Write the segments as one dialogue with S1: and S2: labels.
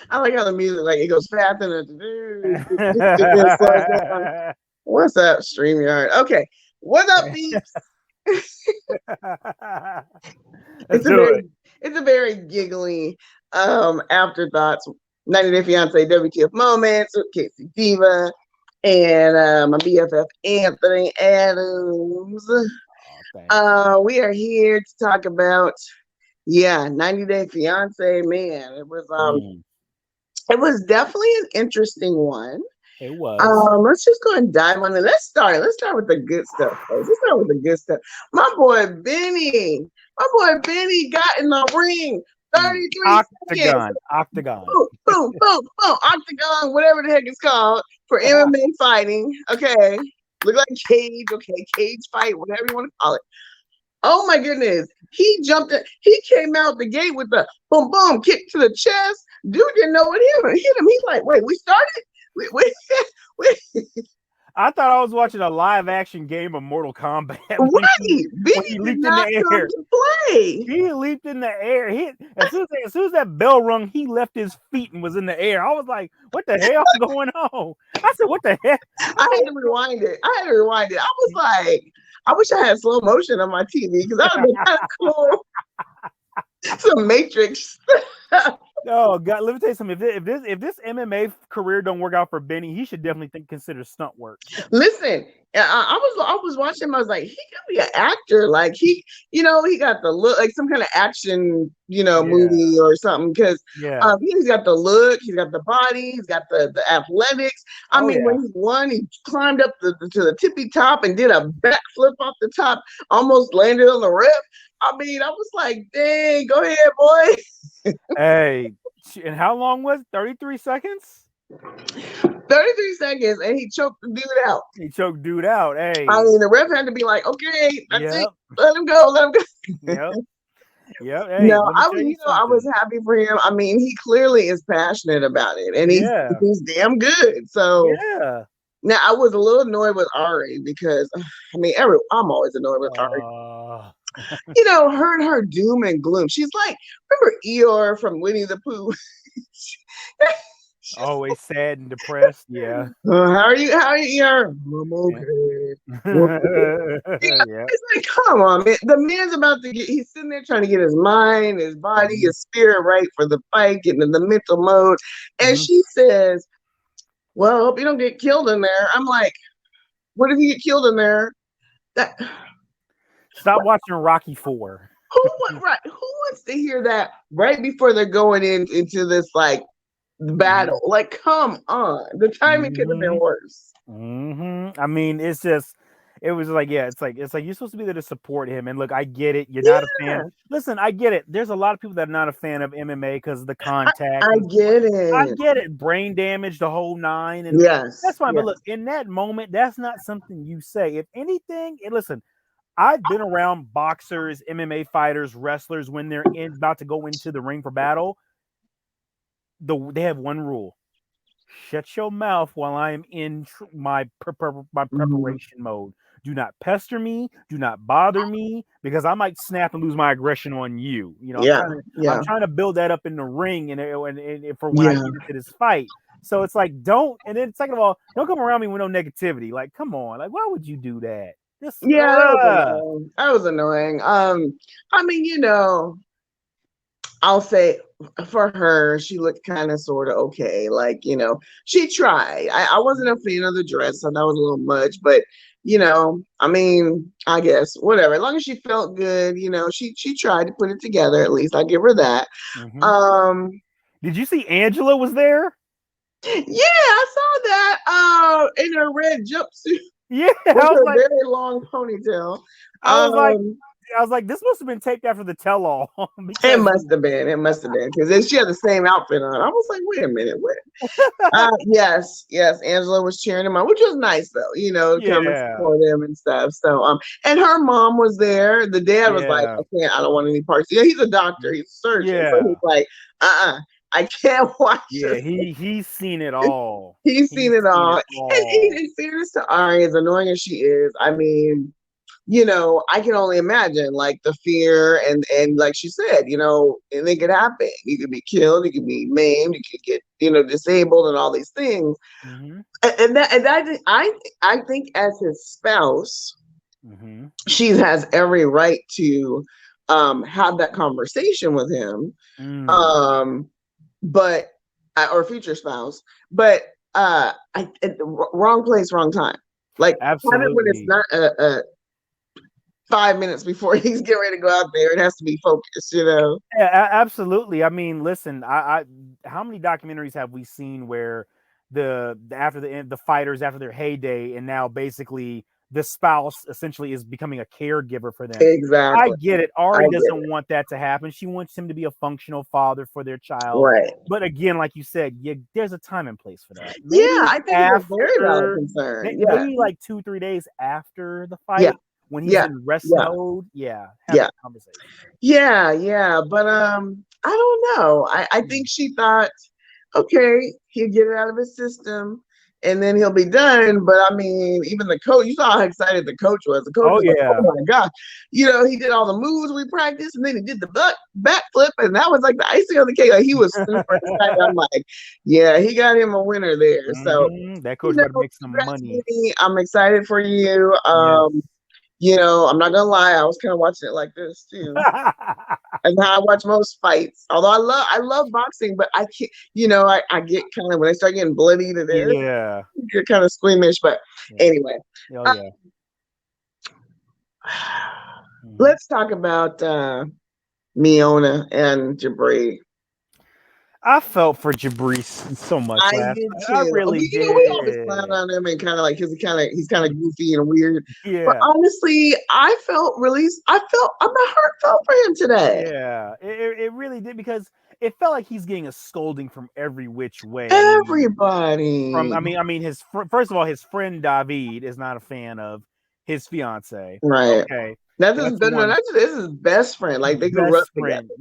S1: I like how the music, like, it goes fast and it slows down. What's up, StreamYard? Okay. What up, peeps?
S2: Let's
S1: It's a
S2: do
S1: very
S2: it.
S1: it's a very giggly afterthoughts 90 Day Fiance WTF moments with K-Cee Deeva and my BFF Anthony Adams.
S2: Oh, thank you.
S1: We are here to talk about 90 Day Fiance. Man,
S2: Mm,
S1: it was definitely an interesting one.
S2: it was.
S1: Let's just go and dive on it. Let's start. Let's start with the good stuff first. Let's start with the good stuff. My boy Benny got in the ring. 33 seconds.
S2: Octagon. Octagon.
S1: Boom, boom, boom, boom. Octagon, whatever the heck it's called for MMA fighting. Okay. Look like cage. Okay. Cage fight, whatever you want to call it. Oh my goodness. He jumped in. He came out the gate with the boom, boom, kick to the chest. Dude didn't know what hit him. He's like, wait, we started? We, we,
S2: I thought I was watching a live action game of Mortal Kombat
S1: right.
S2: when
S1: Benny
S2: he
S1: did
S2: leaped in
S1: not
S2: the
S1: come
S2: air.
S1: to play.
S2: He leaped in the air. As soon as that bell rung, he left his feet and was in the air. I was like, "What the hell going on?" I said, "What the heck?"
S1: I had to rewind it. I was like, I wish I had slow motion on my TV because that would be kind of cool. Some Matrix.
S2: Oh God, let me tell you something. If this MMA career don't work out for Benny, he should definitely consider stunt work.
S1: Listen, I was watching him. I was like, he could be an actor. Like he got the look, like some kind of action,
S2: Yeah,
S1: movie or something. Because
S2: yeah.
S1: he's got the look, he's got the body, he's got the athletics. I
S2: Oh
S1: mean, when
S2: yeah.
S1: he won, he climbed up to the tippy top and did a backflip off the top, almost landed on the rip. I mean, I was like, dang, go ahead, boy.
S2: Hey, and how long was it? 33 seconds?
S1: 33 seconds, and he choked the dude out.
S2: He choked dude out.
S1: I
S2: Hey,
S1: mean, the ref had to be like, okay, that's it.
S2: yep,
S1: Let him go. Let him go.
S2: yep, yep. Hey,
S1: No,
S2: let me tell you
S1: I was
S2: something.
S1: happy for him. I mean, he clearly is passionate about it, and
S2: Yeah,
S1: he's damn good. So
S2: yeah.
S1: now I was a little annoyed with Ari because, I mean, I'm always annoyed with Ari.
S2: Uh,
S1: Her and her doom and gloom. She's like, remember Eeyore from Winnie the Pooh? She's
S2: always sad and depressed. Yeah.
S1: how are you? How are you, Eeyore? I'm
S2: Yeah.
S1: okay.
S2: Yeah.
S1: It's like, come on, man. The man's about to he's sitting there trying to get his mind, his body,
S2: Mhm.
S1: his spirit right for the fight, getting in the mental mode. And
S2: Mhm.
S1: she says, well, I hope you don't get killed in there. I'm like, what if you get killed in there? That
S2: Stop watching Rocky 4.
S1: right? Who wants to hear that right before they're going into this like
S2: Mhm.
S1: battle? Like, come on. The timing could have been
S2: Mhm.
S1: worse.
S2: I mean, it's just, it was like, yeah, it's like you're supposed to be there to support him. And look, I get it. You're not a fan.
S1: Yeah,
S2: Listen, I get it. There's a lot of people that are not a fan of MMA because of the contact
S1: I
S2: and stuff.
S1: get
S2: I
S1: it.
S2: get it. Brain damage, the whole nine, and that's
S1: Yes,
S2: fine. But
S1: yes.
S2: look, in that moment, that's not something you say. If anything, and listen, I've been around boxers, MMA fighters, wrestlers when they're about to go into the ring for battle. They have one rule: shut your mouth while I am in my
S1: Mhm.
S2: preparation mode. Do not pester me. Do not bother me because I might snap and lose my aggression on you.
S1: Yeah,
S2: I'm
S1: yeah,
S2: trying to build that up in the ring and for when I
S1: yeah.
S2: get into this fight. So it's like don't, and then second of all, don't come around me with no negativity. Like, come on, like why would you do that? This
S1: Yeah, that was annoying. That was annoying. I mean, I'll say for her, she looked kind of sort of okay. Like, she tried. I wasn't a fan of the dress, so that was a little much, but I mean, I guess whatever. As long as she felt good, she tried to put it together. At least I give her that.
S2: Mhm.
S1: Um,
S2: Did you see Angela was there?
S1: yeah, I saw that. In her red jumpsuit
S2: Yeah,
S1: with her very long ponytail.
S2: I was like,
S1: Um,
S2: this must have been taped after the tell-all
S1: It
S2: because
S1: must have been. It must have been because then she had the same outfit on. I was like, wait a minute, what? Yes, yes. Angela was cheering him on, which was nice though. To come and
S2: yeah,
S1: support him and stuff. So, and her mom was there. The dad was like,
S2: yeah,
S1: I can't. I don't want any parts. Yeah, he's a doctor. He's a surgeon. So he's
S2: yeah,
S1: like, I can't watch
S2: yeah.
S1: this.
S2: He's seen it all.
S1: He's seen
S2: He's
S1: it
S2: seen
S1: all.
S2: it
S1: And
S2: all.
S1: in fairness to Ari, as annoying as she is, I mean, I can only imagine like the fear and like she said, and it could happen. You could be killed, you could be maimed, you could get, disabled and all these things.
S2: Mm-hmm.
S1: And I think as his spouse,
S2: Mm-hmm.
S1: she has every right to have that conversation with him.
S2: Mm.
S1: Um, but or future spouse, but wrong place, wrong time. Like have it when it's
S2: Absolutely.
S1: not a 5 minutes before he's getting ready to go out there. It has to be focused.
S2: Yeah, absolutely. I mean, listen, how many documentaries have we seen where after the end, the fighters after their heyday, and now basically the spouse essentially is becoming a caregiver for them. I
S1: Exactly.
S2: get it.
S1: I
S2: Ari
S1: get
S2: doesn't want that to happen. She wants him to be a functional father for their
S1: it.
S2: child.
S1: Right.
S2: But again, like you said, there's a time and place for that.
S1: Yeah,
S2: Maybe
S1: I think it's a very valid
S2: after,
S1: concern. Yeah.
S2: maybe like 2-3 days after the
S1: Yeah.
S2: fight, when he's
S1: Yeah.
S2: in rest
S1: Yeah.
S2: mode. Yeah, have
S1: Yeah.
S2: that conversation.
S1: Yeah. But I don't know. I think she thought, okay, he'll get it out of his system and then he'll be done. But I mean, even the coach, you saw how excited the coach was. The coach
S2: Oh
S1: was like, oh
S2: yeah.
S1: my God. He did all the moves we practiced and then he did the backflip. And that was like the icing on the cake. Like he was super excited. I'm like, yeah, he got him a winner there. So,
S2: That coach better make some
S1: congrats,
S2: money.
S1: Vinny. I'm excited for you.
S2: Yes.
S1: I'm not gonna lie, I was kind of watching it like this too. And how I watch most fights. Although I love boxing, but I can't, I get kind of when I start getting bloody to this,
S2: Yeah.
S1: you're kind of squeamish. But
S2: Yeah.
S1: anyway,
S2: Oh
S1: uh,
S2: yeah. Mhm.
S1: let's talk about Miona and Jabri.
S2: I felt for Jabrice so much
S1: I
S2: last
S1: did
S2: night. I
S1: too.
S2: really
S1: We always clown
S2: did.
S1: on him and kind of like because he's kind of goofy and weird. But
S2: Yeah.
S1: honestly, I'm heartfelt for him today.
S2: Yeah. It really did, because it felt like he's getting a scolding from every which way.
S1: Everybody.
S2: I mean, first of all, his friend David is not a fan of his fiance.
S1: Right.
S2: Okay,
S1: That's his
S2: that's
S1: no,
S2: one.
S1: that's his best friend. Like they grew up
S2: Best
S1: together,
S2: friend.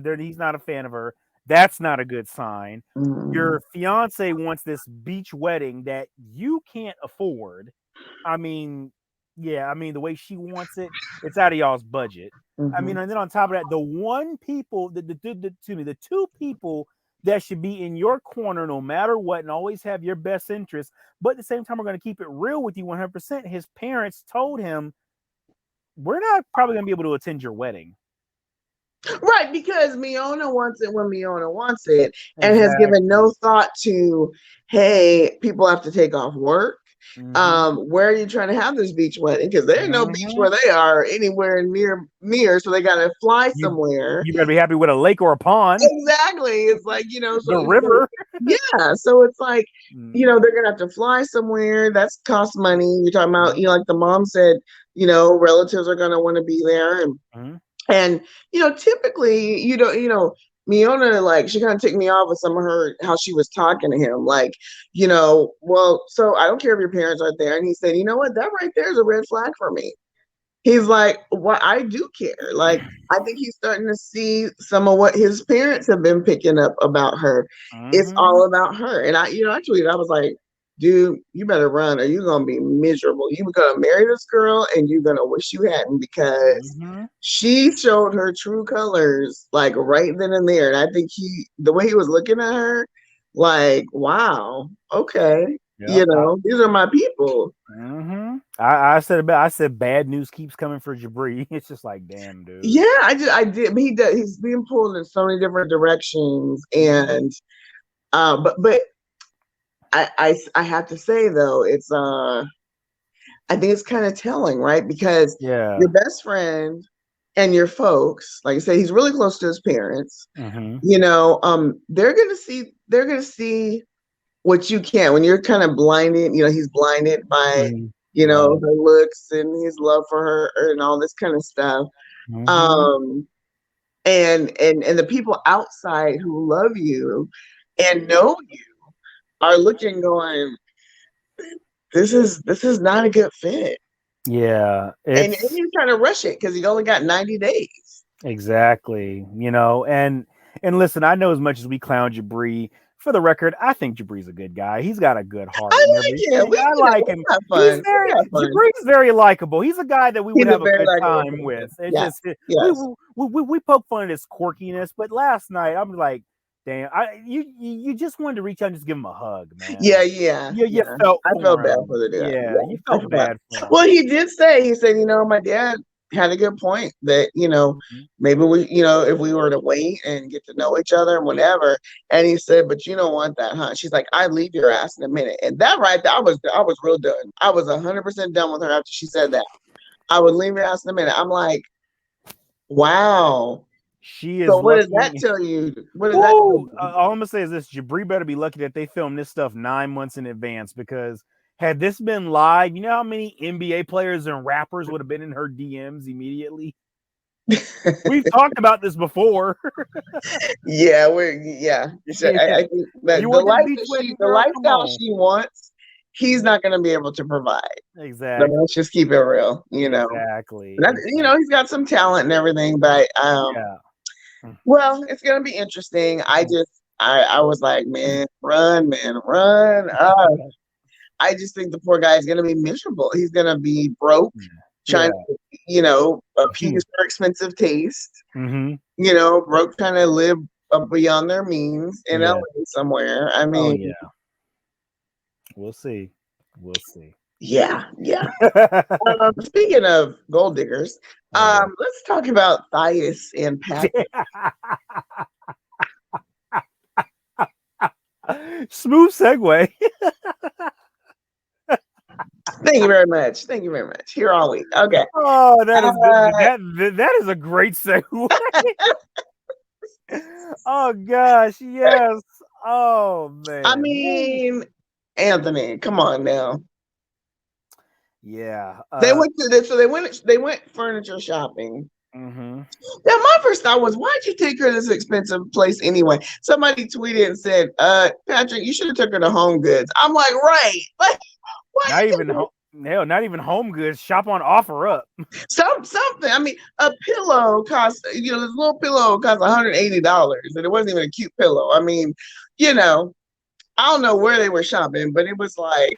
S2: Yeah, he's not a fan of her. That's not a good sign.
S1: Mm.
S2: Your fiance wants this beach wedding that you can't afford. I mean, yeah, I mean the way she wants it, it's out of y'all's budget. I mean,
S1: Mhm.
S2: and then on top of that, the one people, the two people that should be in your corner no matter what and always have your best interest, but at the same time, we're going to keep it real with you 100%. His parents told him, we're not probably going to be able to attend your wedding.
S1: Right, because Miona wants it when Miona wants it and has given no
S2: Exactly.
S1: thought to, hey, people have to take off work.
S2: Mm-hmm.
S1: Where are you trying to have this beach wedding? Because there ain't no beach
S2: Mm-hmm.
S1: where they are anywhere near, so they gotta fly
S2: You
S1: somewhere.
S2: you better be happy with a lake or a pond,
S1: Exactly. It's like,
S2: the river.
S1: yeah. So it's like,
S2: Mm-hmm.
S1: they're gonna have to fly somewhere. That's cost money. You're talking about,
S2: Mm-hmm.
S1: like the mom said, relatives are gonna want to be there. And typically, Miona, like, she kind of ticked me off with some of her how she was talking to him. Like, well, so I don't care if your parents aren't there. And he said, you know what, that right there is a red flag for me. He's like, well, I do care. Like, I think he's starting to see some of what his parents have been picking up about her. It's
S2: Mm-hmm.
S1: all about her. And I tweeted, I was like, dude, you better run or you're going to be miserable. You're going to marry this girl and you're going to wish you hadn't, because
S2: Mm-hmm.
S1: she showed her true colors like right then and there. And I think the way he was looking at her, like, wow, okay,
S2: Yep.
S1: these are my people.
S2: Mm-hmm. I said bad news keeps coming for Jabri. It's just like, damn, dude.
S1: Yeah, I did. But he's being pulled in so many different directions,
S2: Mm-hmm.
S1: and but I have to say though, it's I think it's kind of telling, right? Because
S2: Yeah.
S1: your best friend and your folks, like I say, he's really close to his parents.
S2: Mm-hmm.
S1: They're gonna see what you can when you're kind of blinded. He's blinded by
S2: Mm-hmm. Right.
S1: her looks and his love for her and all this kind of stuff.
S2: Mm-hmm.
S1: Um, and the people outside who love you and know you are looking, going, this is not a good fit.
S2: Yeah.
S1: And
S2: It's
S1: he's trying to rush it because he only got 90 days.
S2: exactly, and listen, I know as much as we clown Jabri For the record, I think Jabri's a good guy. He's got a good heart
S1: I
S2: and
S1: like him.
S2: everything. I like him.
S1: We have
S2: He's
S1: fun.
S2: very
S1: We have fun.
S2: Jabri's very likable. He's a guy that we would
S1: He's a
S2: have a
S1: very
S2: good
S1: likable
S2: time with.
S1: person.
S2: It's
S1: Yeah.
S2: just
S1: Yes.
S2: we poke fun at his quirkiness, but last night I'm like, damn, you just wanted to reach out and just give him a hug, man.
S1: Yeah.
S2: You felt
S1: I
S2: for
S1: felt bad
S2: him.
S1: for the dad.
S2: Yeah, you
S1: I
S2: felt bad for him.
S1: Well, he said, my dad had a good point that, maybe we, if we were to wait and get to know each other and whatever. And he said, but you don't want that, huh? She's like, I'd leave your ass in a minute. And that right there, I was real done. I was 100% done with her after she said that. I would leave your ass in a minute. I'm like, wow.
S2: She is.
S1: So what
S2: lucky.
S1: does that tell you? What does that tell you?
S2: All I'm gonna say is this: Jabri better be lucky that they filmed this stuff 9 months in advance, because had this been live, you know how many NBA players and rappers would have been in her DMs immediately? We've talked about this before.
S1: Yeah, I think that the lifestyle she wants, he's not going to be able to provide.
S2: Exactly.
S1: So let's just keep it real,
S2: Exactly.
S1: He's got some talent and everything, but well, it's going to be interesting. I was like, man, run. I just think the poor guy is going to be miserable. He's going to be broke, trying to, appease her expensive taste. Broke, trying to live beyond their means in LA somewhere. I mean,
S2: we'll see.
S1: Yeah. Speaking of gold diggers, let's talk about Thias and Patrick.
S2: Smooth segue.
S1: Thank you very much. Here all week. Okay.
S2: Oh, that is good. That is a great segue. Oh gosh, yes. Oh man.
S1: I mean, Anthony, come on now.
S2: Yeah.
S1: They went furniture shopping. Now my first thought was, why'd you take her to this expensive place anyway? Somebody tweeted and said, Patrick, you should have took her to Home Goods. I'm like, right. Like,
S2: not even Home Goods. Shop on OfferUp.
S1: Something. I mean, a pillow costs, this little pillow costs $180, and it wasn't even a cute pillow. I mean, I don't know where they were shopping, but it was like,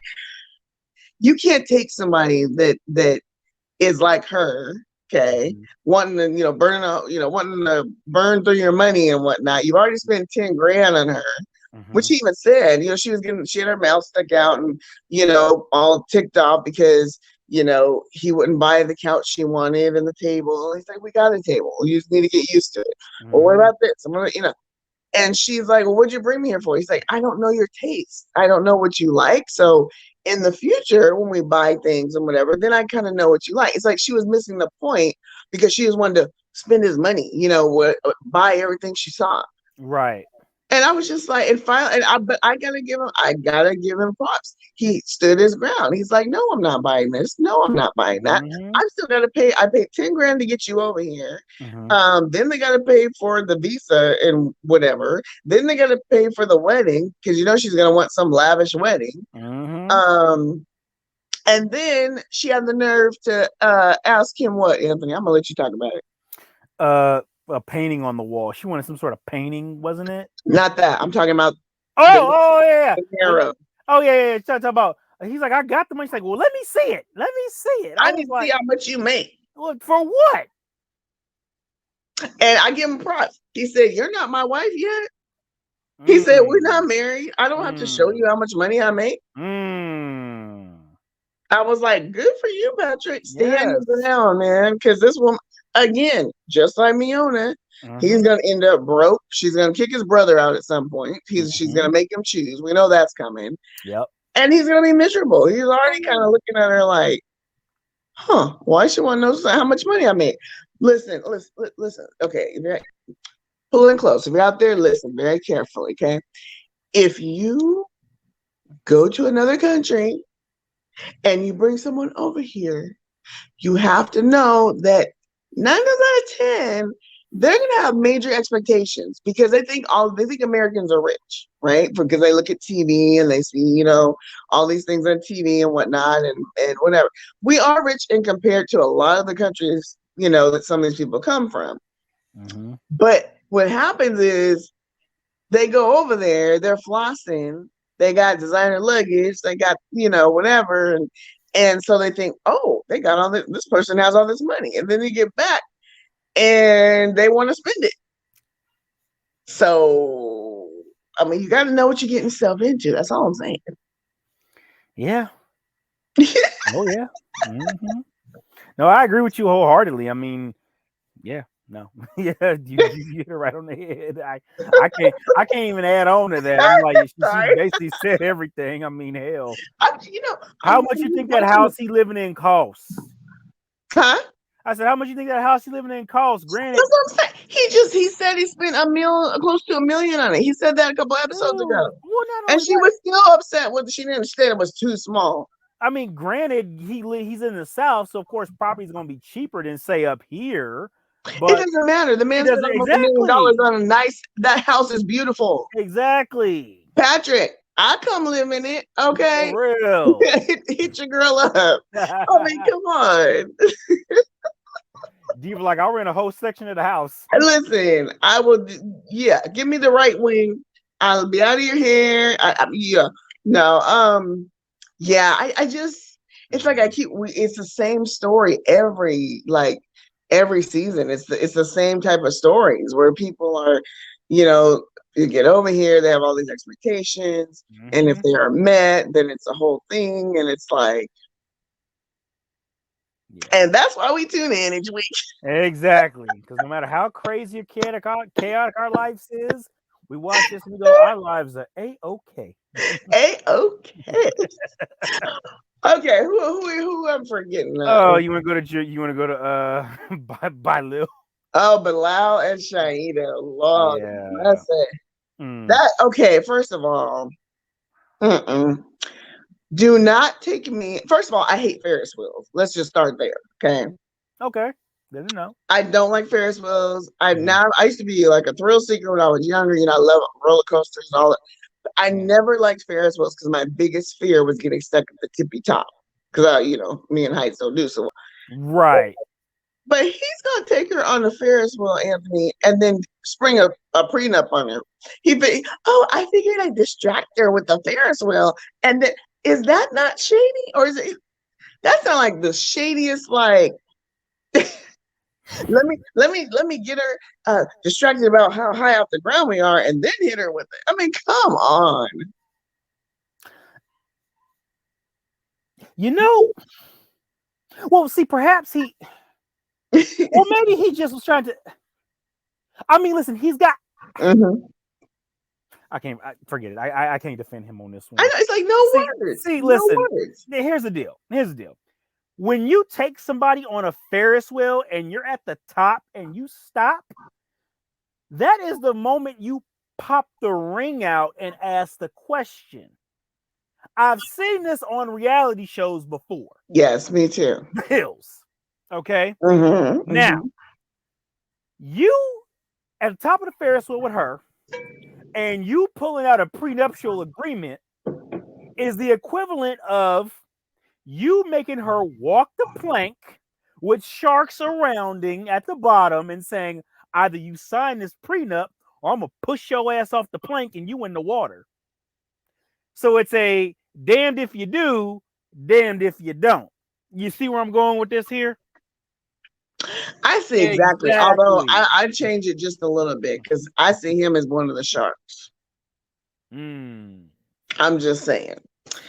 S1: you can't take somebody that is like her, okay, wanting to, wanting to burn through your money and whatnot. You've already spent 10 grand on her. Which he even said, she had her mouth stuck out and, all ticked off because, he wouldn't buy the couch she wanted and the table. He's like, we got a table. You just need to get used to it. Well, what about this? I'm going to, and she's like, well, what'd you bring me here for? He's like, I don't know your taste. I don't know what you like. So in the future, when we buy things and whatever, then I kind of know what you like. It's like she was missing the point because she just wanted to spend his money, buy everything she saw.
S2: Right.
S1: And I was just like, but I gotta give him props. He stood his ground. He's like, no, I'm not buying this. No, I'm not buying that. I still gotta pay. I paid 10 grand to get you over here. Then they gotta pay for the visa and whatever. Then they gotta pay for the wedding because she's gonna want some lavish wedding. And then she had the nerve to ask him what, Anthony? I'm gonna let you talk about
S2: it. A painting on the wall. She wanted some sort of painting, wasn't it?
S1: Not that. I'm talking about.
S2: Yeah. Talk about. He's like, I got the money. She's like, well, let me see it.
S1: I need to see how much you make.
S2: Look, for what?
S1: And I give him props. He said, "You're not my wife yet." He said, "We're not married. I don't have to show you how much money I make." I was like, "Good for you, Patrick. Stand down, man." Because this woman, again, just like Miona, he's gonna end up broke. She's gonna kick his brother out at some point. She's gonna make him choose. We know that's coming.
S2: Yep.
S1: And he's gonna be miserable. He's already kind of looking at her like, "Huh? Why she want to know how much money I make?" Listen. Okay, pull in close. If you're out there, listen very carefully. Okay, if you go to another country and you bring someone over here, you have to know that 9 out of 10, they're gonna have major expectations because they think Americans are rich, right? Because they look at TV and they see, all these things on TV and whatnot and whatever. We are rich and compared to a lot of the countries, that some of these people come from. But what happens is they go over there, they're flossing, they got designer luggage, they got, whatever. And so they think, oh, they got all this person has all this money. And then they get back and they want to spend it. So, I mean, you got to know what you're getting yourself into. That's all I'm saying.
S2: Yeah. Oh, yeah. Mm-hmm. No, I agree with you wholeheartedly. I mean, yeah, no, yeah, you hit it right on the head. I can't even add on to that. I'm like, she basically said everything. I mean, hell, how much you think that house he living in costs?
S1: Huh?
S2: I said, how much you think that house he living in costs? Granted,
S1: that's what I'm saying. He said he spent close to $1 million on it. He said that a couple episodes ago, and she was still upset with. She didn't understand it was too small.
S2: I mean, granted, he's in the South, so of course property's going to be cheaper than say up here. But
S1: it doesn't matter. The man spent almost $1 million on that house is beautiful.
S2: Exactly.
S1: Patrick, I come live in it. Okay.
S2: For real.
S1: Hit your girl up. I mean, come on.
S2: Diva, like, I'll rent a whole section of the house.
S1: Listen, I will. Yeah, give me the right wing. I'll be out of your hair. Yeah. No. Yeah. I just. It's like it's the same story every season. It's the same type of stories where people are, you get over here, they have all these expectations, and if they are met, then it's a whole thing, and it's like, and that's why we tune in each week.
S2: Exactly, because no matter how crazy or chaotic our lives is, we watch this and we go, our lives are A-okay.
S1: A-okay. Okay, who I'm forgetting?
S2: Oh, you want to go to Bilal?
S1: Oh, Bilal and Shaida. Lord,
S2: yeah.
S1: That okay. First of all, do not take me. First of all, I hate Ferris wheels. Let's just start there. Okay.
S2: Okay. Didn't know.
S1: I don't like Ferris wheels. I used to be like a thrill seeker when I was younger. I love roller coasters and all that. But I never liked Ferris wheels because my biggest fear was getting stuck at the tippy top. Because me and heights don't do so well.
S2: Right.
S1: But he's gonna take her on a Ferris wheel, Anthony, and then spring a prenup on her. I figured I'd distract her with the Ferris wheel, and then is that not shady, or is it? That sounds like the shadiest. Like, let me get her distracted about how high off the ground we are, and then hit her with it. I mean, come on.
S2: Well, see, perhaps he. Well, maybe he just was trying to. I mean, listen, he's got. I can't forget it. I can't defend him on this one.
S1: It's like no words.
S2: See, listen. Here's the deal. When you take somebody on a Ferris wheel and you're at the top and you stop, that is the moment you pop the ring out and ask the question. I've seen this on reality shows before.
S1: Yes, me too.
S2: The Hills. Okay. Now, you at the top of the Ferris wheel with her, and you pulling out a prenuptial agreement is the equivalent of you making her walk the plank with sharks surrounding at the bottom and saying, either you sign this prenup or I'm going to push your ass off the plank and you in the water. So it's a damned if you do, damned if you don't. You see where I'm going with this here?
S1: I see exactly. Although I change it just a little bit because I see him as one of the sharks. I'm just saying.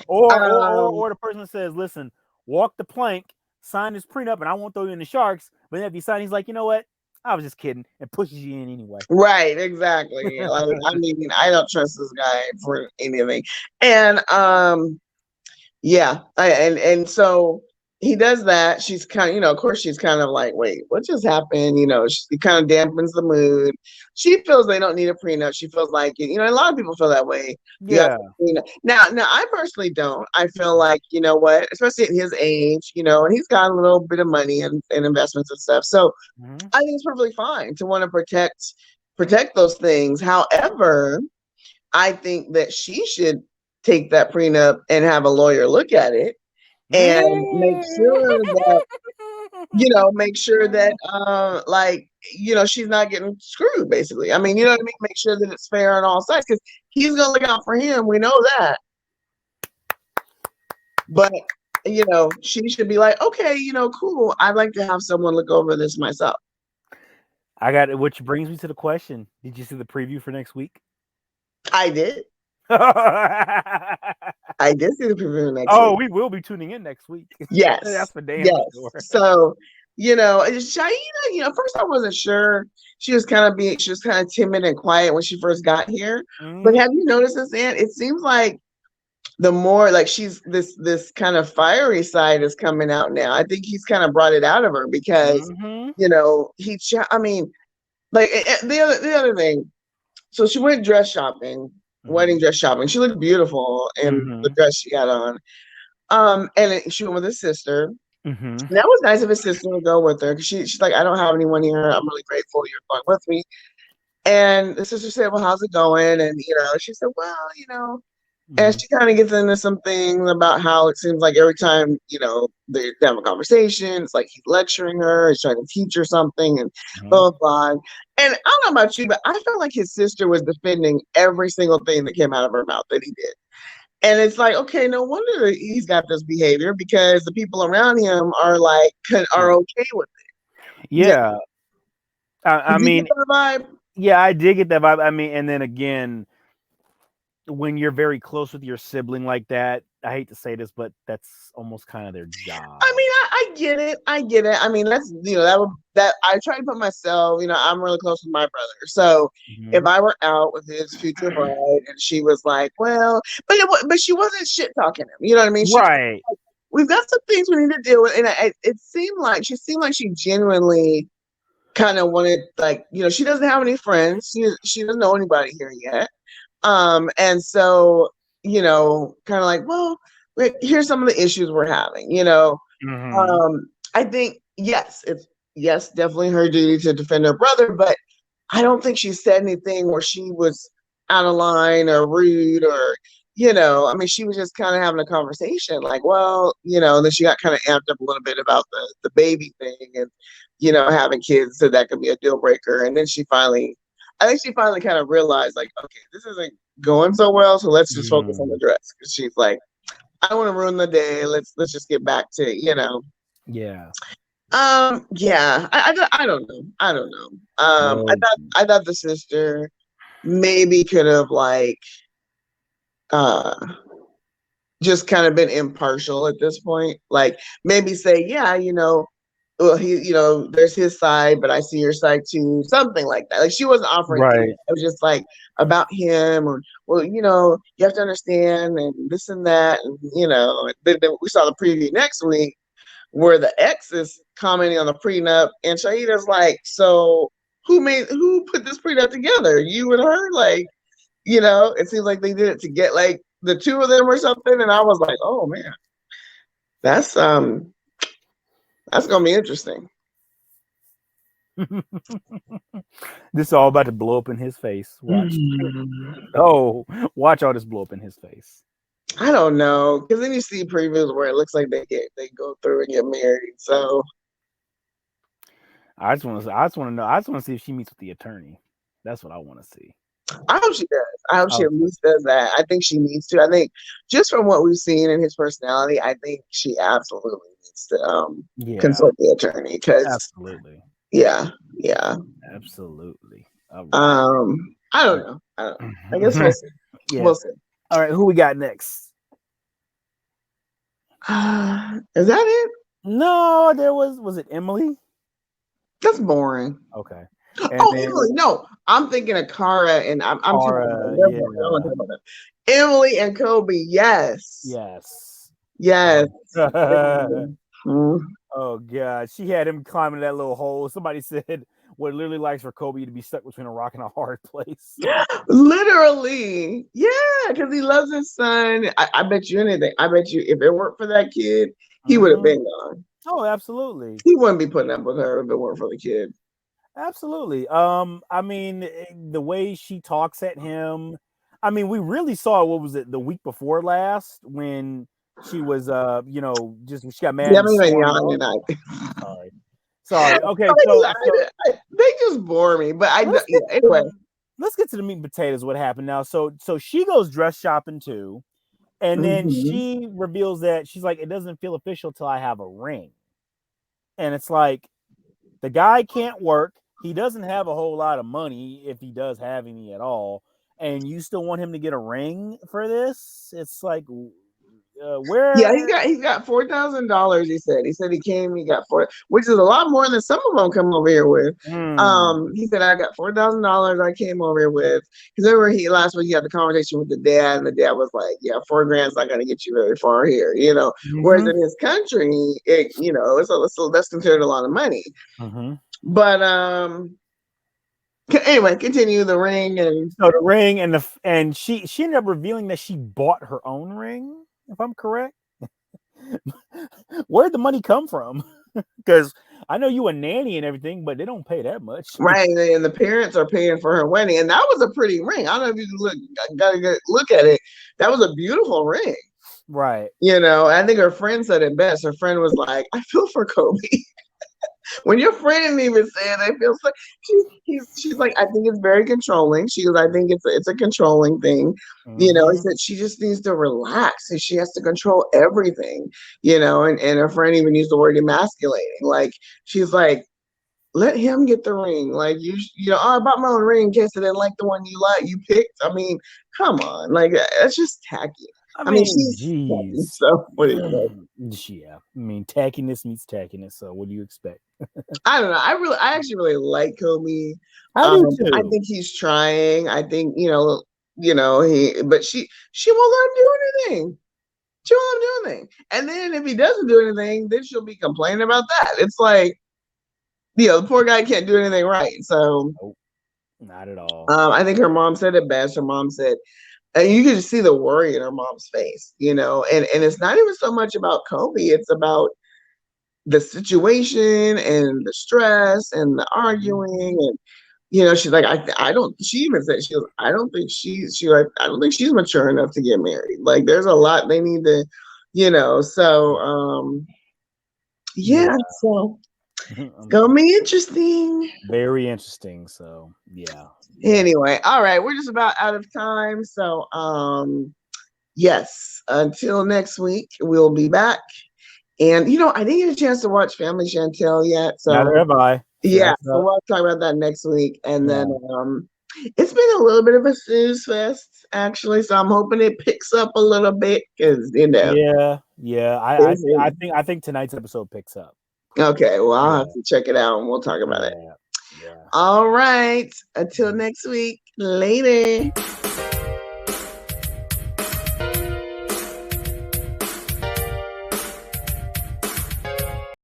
S2: Or the person says, listen, walk the plank, sign this prenup, and I won't throw you in the sharks. But then if you sign, he's like, you know what? I was just kidding, and pushes you in anyway.
S1: Right, exactly. Like, I mean, I don't trust this guy for anything. And and so he does that. She's kind of, of course, she's kind of like, wait, what just happened? She kind of dampens the mood. She feels they don't need a prenup. She feels like, a lot of people feel that way.
S2: Yeah.
S1: Now, I personally don't. I feel like, what, especially at his age, and he's got a little bit of money and investments and stuff. So I think it's perfectly fine to want to protect those things. However, I think that she should take that prenup and have a lawyer look at it and make sure that make sure that like, she's not getting screwed, basically. I mean, you know what I mean? Make sure that it's fair on all sides, because he's gonna look out for him. We know that. But she should be like, okay, cool. I'd like to have someone look over this myself.
S2: I got it, which brings me to the question. Did you see the preview for next week?
S1: I did.
S2: I
S1: did see the preview next week.
S2: We will be tuning in next week.
S1: Yes.
S2: That's for damn sure.
S1: So, Shaina, first I wasn't sure. She was kind of timid and quiet when she first got here. Mm-hmm. But have you noticed this, Ann? It seems like the more like she's this kind of fiery side is coming out now. I think he's kind of brought it out of her because, I mean, like the other thing. So she went dress shopping, wedding dress shopping. She looked beautiful in the dress she had on. And she went with his sister. And that was nice of his sister to go with her, because she's like, I don't have anyone here. I'm really grateful you're going with me. And the sister said, well, how's it going? And, she said, well, and she kind of gets into some things about how it seems like every time, they have a conversation, it's like he's lecturing her, he's trying to teach her something, and blah, blah, blah. And I don't know about you, but I felt like his sister was defending every single thing that came out of her mouth that he did. And it's like, okay, no wonder he's got this behavior, because the people around him are okay with it.
S2: Yeah. I mean, vibe? Yeah, I did get that vibe. I mean, and then again, when you're very close with your sibling like that, I hate to say this, but that's almost kind of their job.
S1: I mean, I get it. I mean, that's, that I try to put myself, I'm really close with my brother. So if I were out with his future bride and she was like, well, but she wasn't shit talking him. You know what I mean?
S2: Right.
S1: Like, we've got some things we need to deal with. And it seemed like she genuinely kind of wanted, like, she doesn't have any friends. She doesn't know anybody here yet. And so, kind of like, well, here's some of the issues we're having, I think, it's definitely her duty to defend her brother, but I don't think she said anything where she was out of line or rude or, I mean, she was just kind of having a conversation like, well, then she got kind of amped up a little bit about the baby thing and, having kids, so that could be a deal breaker. And then I think she finally kind of realized, like, okay, this isn't going so well, so let's just focus on the dress. Because she's like, I don't want to ruin the day. Let's just get back to,
S2: Yeah.
S1: Yeah. I don't know. I thought the sister maybe could have just kind of been impartial at this point. Like, maybe say, yeah, well, he, there's his side, but I see your side too. Something like that. Like, she wasn't offering
S2: right.
S1: It was just like about him, or, well, you have to understand, and this and that, and then we saw the preview next week where the ex is commenting on the prenup, and Shahida's like, so who put this prenup together? You and her? Like, it seems like they did it to get like the two of them or something. And I was like, oh man, that's gonna be interesting.
S2: This is all about to blow up in his face. Watch. Watch all this blow up in his face.
S1: I don't know, because then you see previews where it looks like they go through and get married. So
S2: I just want to know. I just want to see if she meets with the attorney. That's what I want to see.
S1: I hope she does. I hope she at least does that. I think she needs to. I think just from what we've seen in his personality, I think she absolutely needs to consult the attorney. Because
S2: absolutely.
S1: Yeah.
S2: Absolutely.
S1: Right. I don't know. I guess we'll see. We'll see.
S2: All right, who we got next?
S1: Is that it?
S2: No, there was it Emily?
S1: That's boring.
S2: Okay.
S1: Emily. No, I'm thinking of Cara, and I'm
S2: Cara,
S1: Emily and Kobe. Yes.
S2: Oh god, she had him climbing that little hole. Somebody said what it literally likes for Kobe to be stuck between a rock and a hard place.
S1: Literally, yeah, because he loves his son. I bet you anything. I bet you if it weren't for that kid, he would have been gone.
S2: Oh, absolutely.
S1: He wouldn't be putting up with her if it weren't for the kid.
S2: Absolutely. I mean, the way she talks at him. I mean, we really saw, what was it, the week before last, when she was, just she got mad.
S1: Yeah,
S2: Sorry. Sorry. Okay,
S1: They just bore me. But anyway.
S2: Let's get to the meat and potatoes. What happened now? So she goes dress shopping too, and then she reveals that she's like, it doesn't feel official till I have a ring, and it's like the guy can't work. He doesn't have a whole lot of money, if he does have any at all, and you still want him to get a ring for this? It's like, where?
S1: Yeah, he's got $4,000. He said he came. He got which is a lot more than some of them come over here with. He said I got $4,000. I came over here with, because remember last week he had the conversation with the dad, and the dad was like, "Yeah, $4,000's not going to get you very far here," you know. Whereas in his country, that's considered a lot of money. But anyway, continue the ring
S2: and she ended up revealing that she bought her own ring, if I'm correct. Where'd the money come from? Because I know you a nanny and everything, but they don't pay that much,
S1: right? And the parents are paying for her wedding, and that was a pretty ring. I don't know if you gotta look at it. That was a beautiful ring,
S2: right?
S1: You know, I think her friend said it best. Her friend was like, "I feel for Kobe." When your friend even said, "I feel so," she's like, "I think it's very controlling." She goes, "I think it's a controlling thing." You know, he said she just needs to relax and she has to control everything. You know, and her friend even used the word emasculating. Like she's like, let him get the ring. Like you know, I bought my own ring in case I didn't like the one you picked. I mean, come on, like that's just tacky. I mean, she's tacky, so what do you
S2: say? Yeah, I mean, tackiness meets tackiness. So what do you expect?
S1: I don't know. I actually really like Kobe.
S2: I do too.
S1: I think he's trying. I think but she won't let him do anything. She won't let him do anything. And then if he doesn't do anything, then she'll be complaining about that. It's like, the poor guy can't do anything right. So
S2: nope, not at all.
S1: I think her mom said it best. Her mom said, and you can just see the worry in her mom's face, you know, and it's not even so much about Kobe, it's about the situation and the stress and the arguing. And she's like, I don't, she even said, she goes, I don't think I don't think she's mature enough to get married. Like there's a lot they need to, so so it's gonna be interesting.
S2: Very interesting. So yeah.
S1: Anyway, all right, we're just about out of time. So yes, until next week, we'll be back. And I didn't get a chance to watch Family Chantel yet. So
S2: neither have I.
S1: Yeah, so we'll talk about that next week. And then it's been a little bit of a snooze fest, actually. So I'm hoping it picks up a little bit because
S2: Yeah. I think tonight's episode picks up.
S1: Okay, well I'll have to check it out and we'll talk about it. Yeah. All right. Until next week. Later.